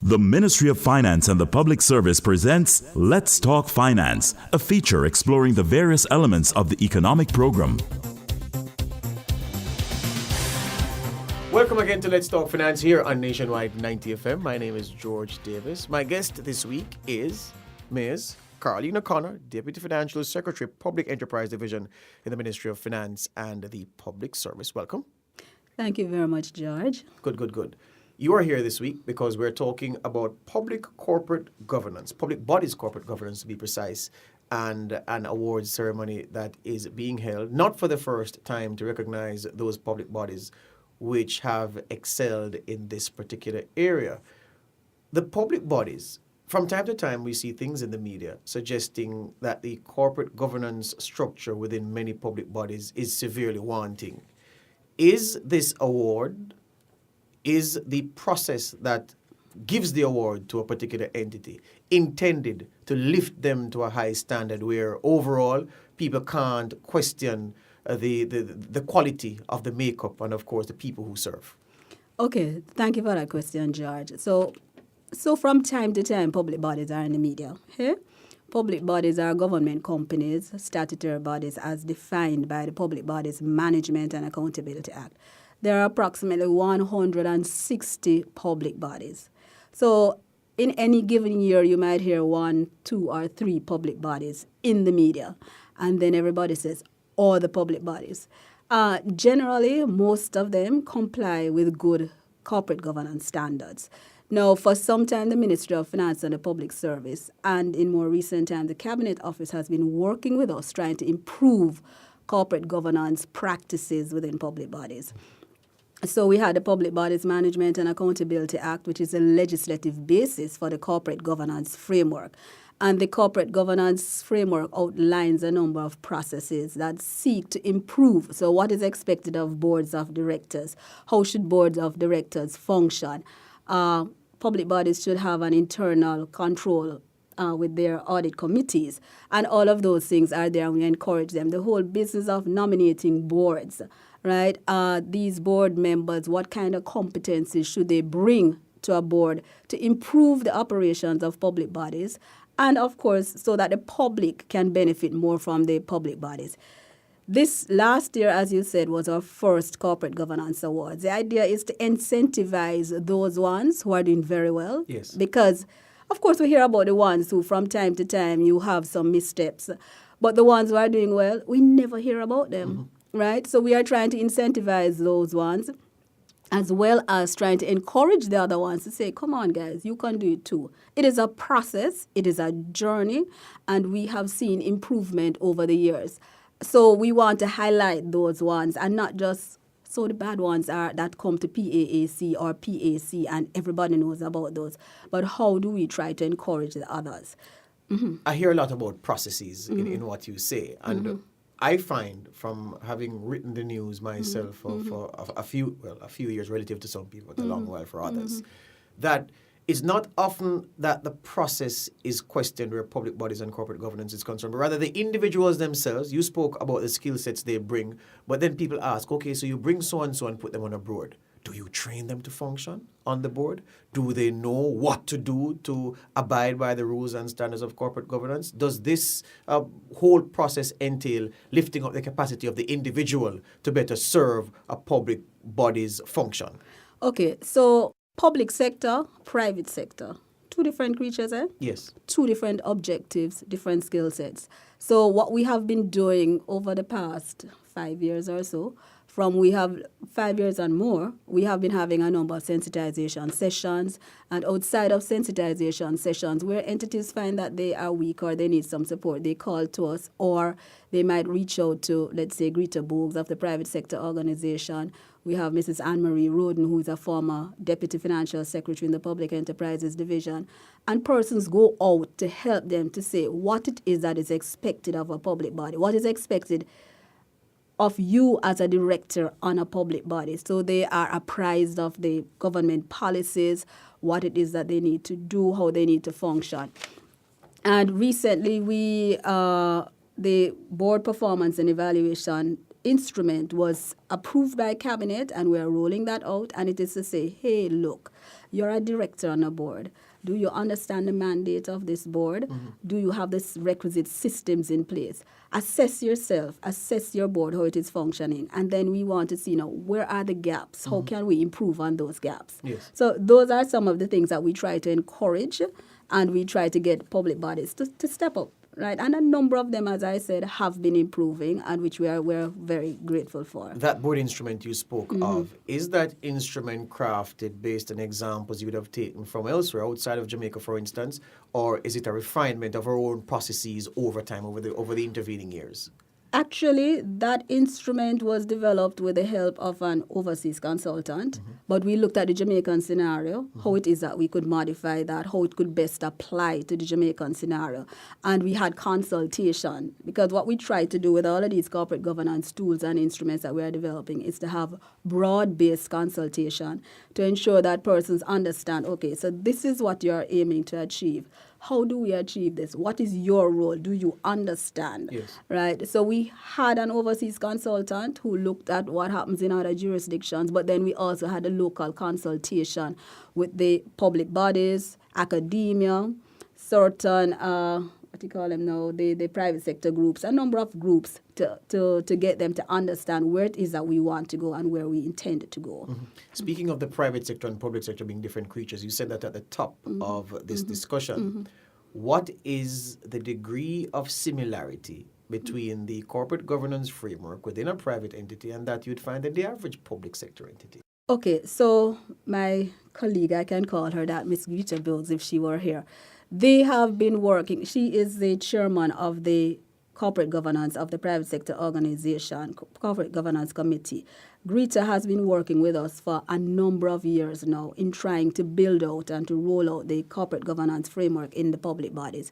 The Ministry of Finance and the Public Service presents Let's Talk Finance, a feature exploring the various elements of the economic program. Welcome again to Let's Talk Finance here on Nationwide 90 FM. My name is George Davis. My guest this week is Ms. Carlene O'Connor, Deputy Financial Secretary, Public Enterprise Division in the Ministry of Finance and the Public Service. Welcome. Thank you very much, George. Good. You are here this week because we're talking about public corporate governance, public bodies corporate governance to be precise, and an awards ceremony that is being held, not for the first time, to recognize those public bodies which have excelled in this particular area. The public bodies, from time to time, we see things in the media suggesting that the corporate governance structure within many public bodies is severely wanting. Is this award, is the process that gives the award to a particular entity intended to lift them to a high standard where overall people can't question the quality of the makeup and, of course, the people who serve? Okay, thank you for that question, George. So from time to time, public bodies are in the media. Okay? Public bodies are government companies, statutory bodies as defined by the Public Bodies Management and Accountability Act. There are approximately 160 public bodies. So in any given year, you might hear 1, 2, or 3 public bodies in the media. And then everybody says, all the public bodies. Generally, most of them comply with good corporate governance standards. Now, for some time, the Ministry of Finance and the Public Service, and in more recent time, the Cabinet Office has been working with us trying to improve corporate governance practices within public bodies. So we had the Public Bodies Management and Accountability Act, which is a legislative basis for the corporate governance framework. And the corporate governance framework outlines a number of processes that seek to improve. So what is expected of boards of directors? How should boards of directors function? Public bodies should have an internal control with their audit committees. And all of those things are there, and we encourage them. The whole business of nominating boards, right? These board members, what kind of competencies should they bring to a board to improve the operations of public bodies? And, of course, so that the public can benefit more from the public bodies. This last year, as you said, was our first Corporate Governance Awards. The idea is to incentivize those ones who are doing very well. Yes. Because, of course, we hear about the ones who, from time to time, you have some missteps. But the ones who are doing well, we never hear about them, right? So we are trying to incentivize those ones, as well as trying to encourage the other ones to say, come on, guys, you can do it too. It is a process, it is a journey, and we have seen improvement over the years. So we want to highlight those ones and not just so the bad ones are that come to PAAC or PAC and everybody knows about those. But how do we try to encourage the others? I hear a lot about processes in what you say. And I find, from having written the news myself for a few years relative to some people, but a long while for others, that it's not often that the process is questioned where public bodies and corporate governance is concerned, but rather the individuals themselves. You spoke about the skill sets they bring, but then people ask, okay, so you bring so-and-so and put them on a board. Do you train them to function on the board? Do they know what to do to abide by the rules and standards of corporate governance? Does this whole process entail lifting up the capacity of the individual to better serve a public body's function? Okay, so public sector, private sector, 2 different creatures, eh? Yes. 2 different objectives, different skill sets. So what we have been doing over the past 5 years or so, we have 5 years and more, we have been having a number of sensitization sessions, and outside of sensitization sessions, where entities find that they are weak or they need some support, they call to us, or they might reach out to, let's say, Greta Boogs of the private sector organization. We have Mrs. Anne-Marie Roden, who is a former Deputy Financial Secretary in the Public Enterprises Division, and persons go out to help them to say what it is that is expected of a public body, what is expected of you as a director on a public body. So they are apprised of the government policies, what it is that they need to do, how they need to function. And recently the board performance and evaluation instrument was approved by cabinet, and we're rolling that out, and it is to say, hey, look, you're a director on a board. Do you understand the mandate of this board? Do you have the requisite systems in place? Assess yourself, assess your board, how it is functioning. And then we want to see, where are the gaps? How can we improve on those gaps? Yes. So those are some of the things that we try to encourage, and we try to get public bodies to step up. Right, and a number of them, as I said, have been improving, and which we're very grateful for. That board instrument you spoke of, is that instrument crafted based on examples you would have taken from elsewhere, outside of Jamaica, for instance, or is it a refinement of our own processes over time, over the intervening years? Actually, that instrument was developed with the help of an overseas consultant, but we looked at the Jamaican scenario, how it is that we could modify that, how it could best apply to the Jamaican scenario. And we had consultation, because what we try to do with all of these corporate governance tools and instruments that we are developing is to have broad-based consultation to ensure that persons understand, okay, so this is what you're aiming to achieve. How do we achieve this? What is your role? Do you understand? Yes. Right? So we had an overseas consultant who looked at what happens in other jurisdictions, but then we also had a local consultation with the public bodies, academia, certain, what do you call them now, the private sector groups, a number of groups to get them to understand where it is that we want to go and where we intend to go. Speaking of the private sector and public sector being different creatures, you said that at the top of this discussion. What is the degree of similarity between the corporate governance framework within a private entity and that you'd find in the average public sector entity? Okay, so my colleague, I can call her that, Miss Greta Bills, if she were here. They have been working. She is the chairman of the corporate governance of the private sector organization, corporate governance committee. Greta has been working with us for a number of years now in trying to build out and to roll out the corporate governance framework in the public bodies.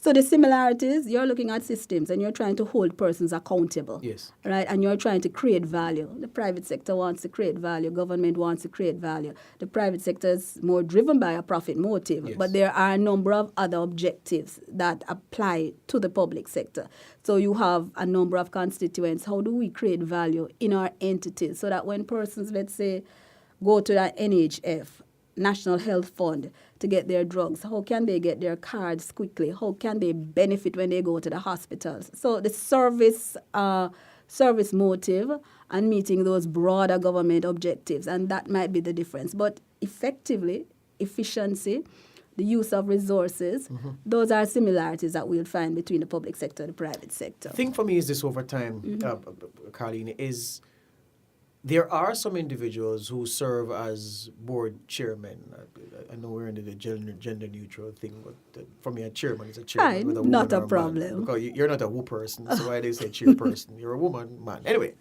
So the similarities, you're looking at systems and you're trying to hold persons accountable. Yes. Right? And you're trying to create value. The private sector wants to create value. Government wants to create value. The private sector is more driven by a profit motive. Yes. But there are a number of other objectives that apply to the public sector. So you have a number of constituents. How do we create value in our entities so that when persons, let's say, go to the NHF, National Health Fund, to get their drugs, how can they get their cards quickly? How can they benefit when they go to the hospitals? So the service motive and meeting those broader government objectives, and that might be the difference. But effectively, efficiency, the use of resources, those are similarities that we'll find between the public sector and the private sector. The thing for me is this over time, Carlene, is there are some individuals who serve as board chairmen. I know we're into the gender neutral thing, but for me, a chairman is a chairman. Right, with a not woman a or man. problem. Because you're not a woo person, so why they say chairperson? You're a woman, man. Anyway,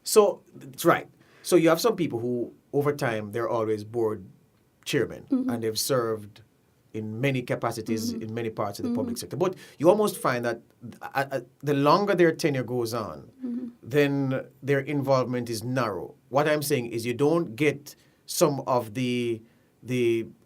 so it's right. So you have some people who, over time, they're always board chairmen, and they've served in many capacities in many parts of the public sector. But you almost find that the longer their tenure goes on, then their involvement is narrow. What I'm saying is you don't get some of the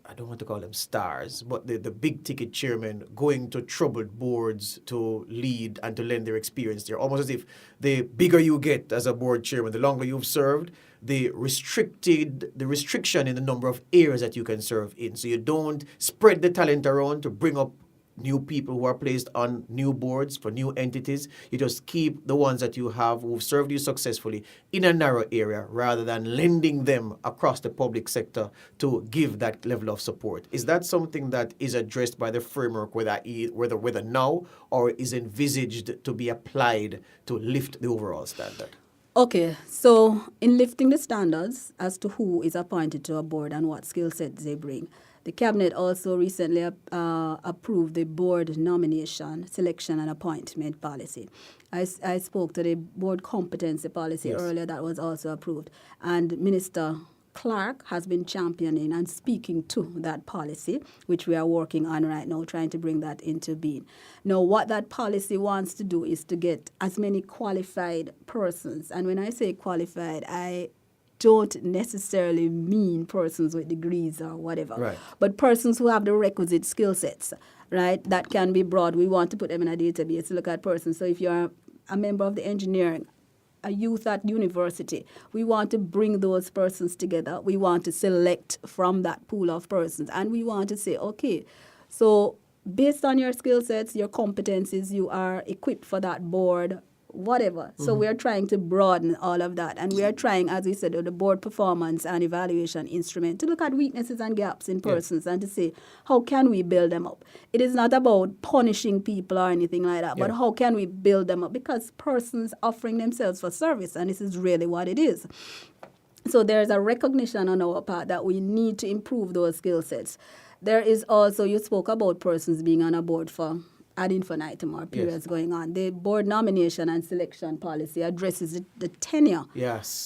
I don't want to call them stars, but the big ticket chairmen going to troubled boards to lead and to lend their experience there. Almost as if the bigger you get as a board chairman, the longer you've served, the restriction in the number of areas that you can serve in. So you don't spread the talent around to bring up new people who are placed on new boards for new entities. You just keep the ones that you have who've served you successfully in a narrow area rather than lending them across the public sector to give that level of support. Is that something that is addressed by the framework, whether now or is envisaged to be applied to lift the overall standard? Okay, so in lifting the standards as to who is appointed to a board and what skill sets they bring, the Cabinet also recently approved the board nomination, selection and appointment policy. I spoke to the board competency policy earlier that was also approved. And Minister Clark has been championing and speaking to that policy, which we are working on right now, trying to bring that into being. Now, what that policy wants to do is to get as many qualified persons. And when I say qualified, I don't necessarily mean persons with degrees or whatever, right, but persons who have the requisite skill sets, right, that can be broad. We want to put them in a database to look at persons. So if you're a member of the engineering a youth at university. We want to bring those persons together. We want to select from that pool of persons. And we want to say, okay, so based on your skill sets, your competencies, you are equipped for that board, whatever. So we're trying to broaden all of that. And we are trying, as we said, the board performance and evaluation instrument to look at weaknesses and gaps in persons and to say, how can we build them up? It is not about punishing people or anything like that, but how can we build them up? Because persons offering themselves for service, and this is really what it is. So there's a recognition on our part that we need to improve those skill sets. There is also, you spoke about persons being on a board for ad infinitum or periods going on. The board nomination and selection policy addresses the tenure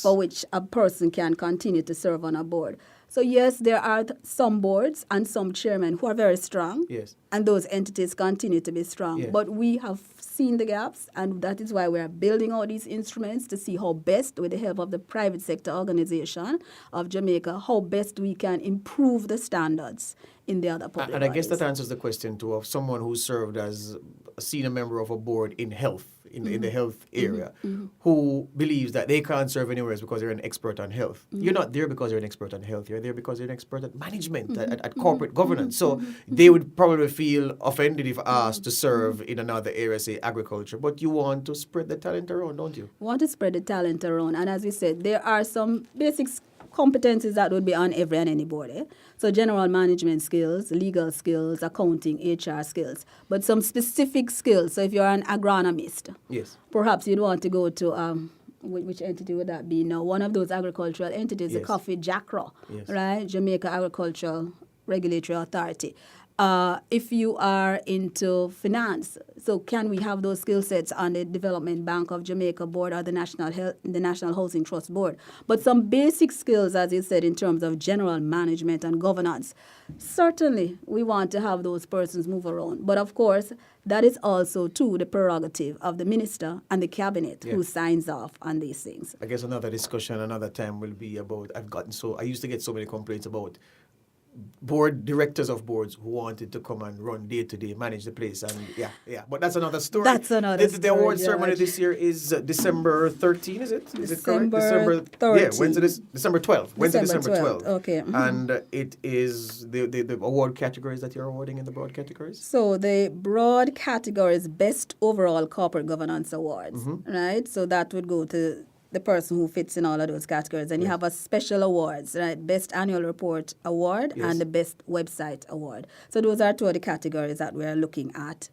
for which a person can continue to serve on a board. So yes, there are some boards and some chairmen who are very strong, and those entities continue to be strong. But we have seen the gaps, and that is why we are building all these instruments to see how best, with the help of the private sector organization of Jamaica, how best we can improve the standards in the other public And I guess bodies. that answers the question, too, of someone who served as a senior member of a board in health, in the health area, who believes that they can't serve anywhere else because they're an expert on health. You're not there because you're an expert on health. You're there because you're an expert at management, at corporate governance. So they would probably feel offended if asked to serve in another area, say agriculture. But you want to spread the talent around, don't you? We want to spread the talent around. And as we said, there are some basic competencies that would be on every and any board. So general management skills, legal skills, accounting, HR skills, but some specific skills. So if you're an agronomist, perhaps you'd want to go to, which entity would that be now? One of those agricultural entities, the Coffee JACRA, right? Jamaica Agricultural Regulatory Authority. If you are into finance, so can we have those skill sets on the Development Bank of Jamaica board or the National Housing Trust board? But some basic skills, as you said, in terms of general management and governance, certainly we want to have those persons move around. But of course, that is also, too, the prerogative of the minister and the cabinet who signs off on these things. I guess another discussion another time will be about, I used to get so many complaints about board directors of boards who wanted to come and run day to day, manage the place, and but that's another story. The award ceremony this year is December 13, is it? Is it correct? December 13. Yeah, Wednesday, December 12th. Wednesday, December 12th. Okay. And it is the award categories that you're awarding in the broad categories? So the broad categories, Best Overall Corporate Governance Awards, right? So that would go to the person who fits in all of those categories. And you have a special awards, right? Best Annual Report Award and the Best Website Award. So those are two of the categories that we're looking at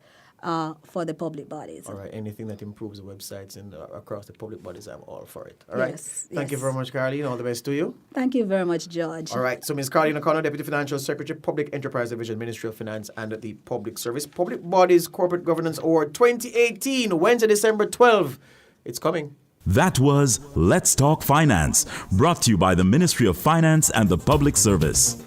for the public bodies. All right. Anything that improves the websites and across the public bodies, I'm all for it. All right. Thank you very much, Carlene. All the best to you. Thank you very much, George. All right. So Ms. Carlene O'Connor, Deputy Financial Secretary, Public Enterprise Division, Ministry of Finance and the Public Service. Public Bodies Corporate Governance Award 2018, Wednesday, December 12th. It's coming. That was Let's Talk Finance, brought to you by the Ministry of Finance and the Public Service.